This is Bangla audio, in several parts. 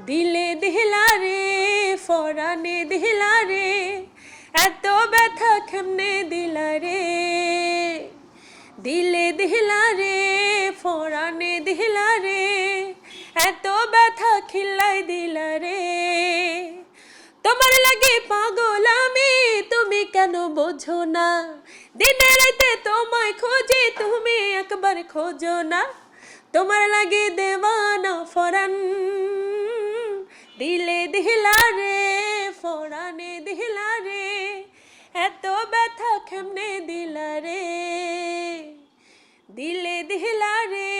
দিলে দিলা রে ফরানে দিলা রে এত ব্যথা কেমনে দিলা রে দিলে দিলা রে ফরানে দিলা রে এত ব্যথা খিলাই দিলা রে তোমার লাগে পাগল আমি তুমি কেন বোঝো না দিনে রাতে তোমায় খোঁজে তুমি একবার খোঁজো না তোমার লাগে দেওয়ানা ফরান দিলে দিলা রে ফরানে দিলা রে এত ব্যথা কেমনে দিলা রে দিলে দিলা রে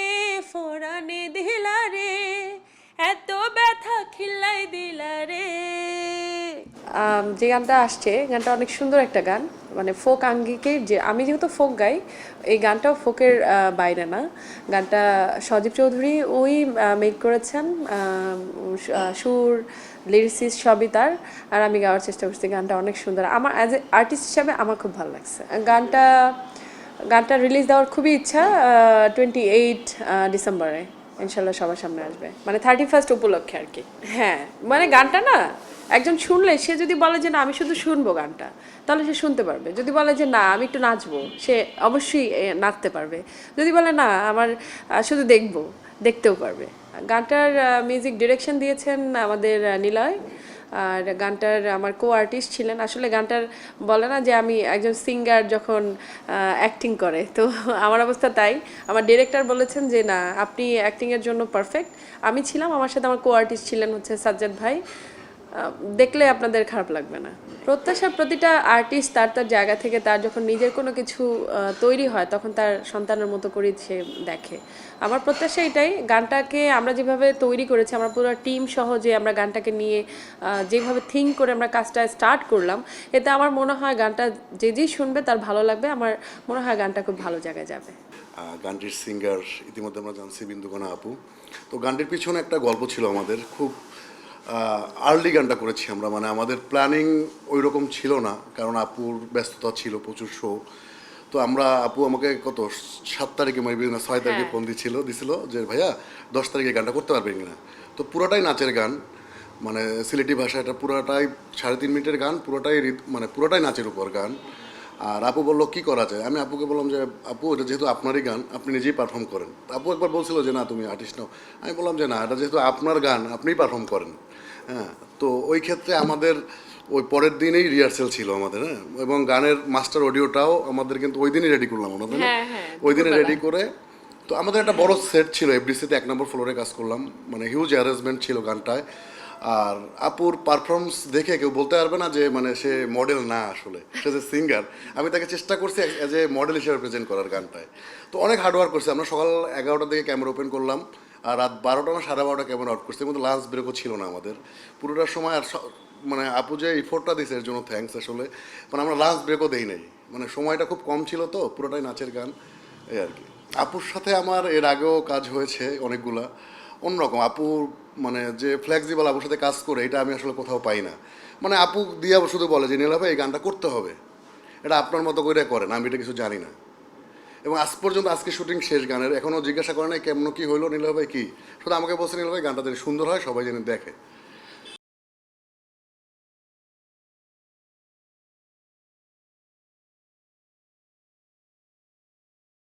ফরানে দিলা রে এত ব্যথা খিলাই দিলা রে। যে গানটা আসছে গানটা অনেক সুন্দর একটা গান, মানে ফোক আঙ্গিকের, যে আমি যেহেতু ফোক গাই এই গানটাও ফোকের বাইরে না। গানটা সজীব চৌধুরী ওই মেক করেছেন, সুর লিরিসিস সবই তার, আর আমি গাওয়ার চেষ্টা করছি। গানটা অনেক সুন্দর, আমার অ্যাজ এ আর্টিস্ট হিসাবে আমার খুব ভালো লাগছে। গানটা রিলিজ দেওয়ার খুবই ইচ্ছা, 28 ডিসেম্বরে ইনশাল্লাহ সবার সামনে আসবে, মানে 31 উপলক্ষে আর কি। হ্যাঁ, মানে গানটা না একজন শুনলে সে যদি বলে যে না আমি শুধু শুনবো গানটা, তাহলে সে শুনতে পারবে। যদি বলে যে না আমি একটু নাচবো, সে অবশ্যই নাচতে পারবে। যদি বলে না আমার শুধু দেখতেও পারবে। গানটার মিউজিক ডিরেকশন দিয়েছেন আমাদের নিলয়, আর গানটার আমার কো আর্টিস্ট ছিলেন। আসলে গানটার বলে না যে আমি একজন সিঙ্গার যখন অ্যাক্টিং করে, তো আমার অবস্থা তাই। আমার ডিরেক্টর বলেছেন যে না আপনি অ্যাক্টিংয়ের জন্য পারফেক্ট। আমি ছিলাম, আমার সাথে আমার কো আর্টিস্ট ছিলেন হচ্ছে সাজ্জাদ ভাই। দেখলে আপনাদের খারাপ লাগবে না। প্রত্যাশা প্রতিটা আর্টিস্ট তার তার জায়গা থেকে তার যখন নিজের কোনো কিছু তৈরি হয় তখন তার সন্তানের মতো করে সে দেখে। আমার প্রত্যাশা এটাই, গানটাকে আমরা যেভাবে তৈরি করেছি, আমরা পুরো টিম সহ যে আমরা গানটাকে নিয়ে যেভাবে থিঙ্ক করে আমরা কাজটা স্টার্ট করলাম, এতে আমার মনে হয় গানটা যেই শুনবে তার ভালো লাগবে। আমার মনে হয় গানটা খুব ভালো জায়গায় যাবে। গানটির সিঙ্গার ইতিমধ্যে আমরা জানছি বিন্দুকণা আপু। তো গানটির পিছনে একটা গল্প ছিল আমাদের, খুব আর্লি গানটা করেছি আমরা, মানে আমাদের প্ল্যানিং ওই রকম ছিল না, কারণ আপুর ব্যস্ততা ছিল, প্রচুর শো। তো আপু আমাকে কত 7 তারিখে মেবি না 6 তারিখে ফোন দিছিল যে ভাইয়া 10 তারিখে গানটা করতে পারবেন কিনা। তো পুরোটাই নাচের গান, মানে সিলেটি ভাষা, এটা পুরোটাই 3.5 মিনিটের গান, পুরোটাই নাচের উপর গান। আর আপু বললো কী করা যায়, আমি আপুকে বললাম যে আপু এটা যেহেতু আপনারই গান আপনি নিজেই পারফর্ম করেন। আপু একবার বলছিল যে না তুমি আর্টিস্ট নাও, আমি বললাম যে না এটা যেহেতু আপনার গান আপনিই পারফর্ম করেন। হ্যাঁ, তো ওই ক্ষেত্রে আমাদের ওই পরের দিনেই রিহার্সেল ছিল আমাদের। হ্যাঁ, এবং গানের মাস্টার অডিওটাও আমাদের কিন্তু ওই দিনই রেডি করলাম আমরা, ওই দিনে রেডি করে। তো আমাদের একটা বড় সেট ছিল, এফডিসিতে 1 নম্বর ফ্লোরে কাজ করলাম, মানে হিউজ অ্যারেঞ্জমেন্ট ছিল গানটায়। আর আপুর পারফরমেন্স দেখে কেউ বলতে পারবে না যে মানে সে মডেল না, আসলে সে যে সিঙ্গার। আমি তাকে চেষ্টা করছি অ্যাজ এ মডেল হিসেবে প্রেজেন্ট করার গানটায়। তো অনেক হার্ডওয়ার্ক করছি আমরা, সকাল 11টার দিকে ক্যামেরা ওপেন করলাম, আর রাত 12টা না 12:30 ক্যামেরা আউট করছি, কিন্তু লাঞ্চ ব্রেকও ছিল না আমাদের পুরোটার সময়। আর মানে আপু যে ইফোর্টটা দিয়েছে এর জন্য থ্যাঙ্কস আসলে, মানে আমরা লাঞ্চ ব্রেকও দেই নাই, মানে সময়টা খুব কম ছিল, তো পুরোটাই নাচের গান এই আর কি। আপুর সাথে আমার এর আগেও কাজ হয়েছে অনেকগুলা, অন্যরকম। আপু মানে যে ফ্লেক্সিবল আপুর সাথে কাজ করে এটা আমি আসলে কোথাও পাই না। মানে আপু দিয়া শুধু বলে যে নীলা ভাই এই গানটা করতে হবে, এটা আপনার মতো করে করেন, আমি এটা কিছু জানি না। এবং আজ পর্যন্ত আজকে শুটিং শেষ গানের, এখনও জিজ্ঞাসা করে নাই কেমন কী হইলো নীলা ভাই কী, শুধু আমাকে বলছে নীলা ভাই গানটা যদি সুন্দর হয় সবাই যেন দেখে।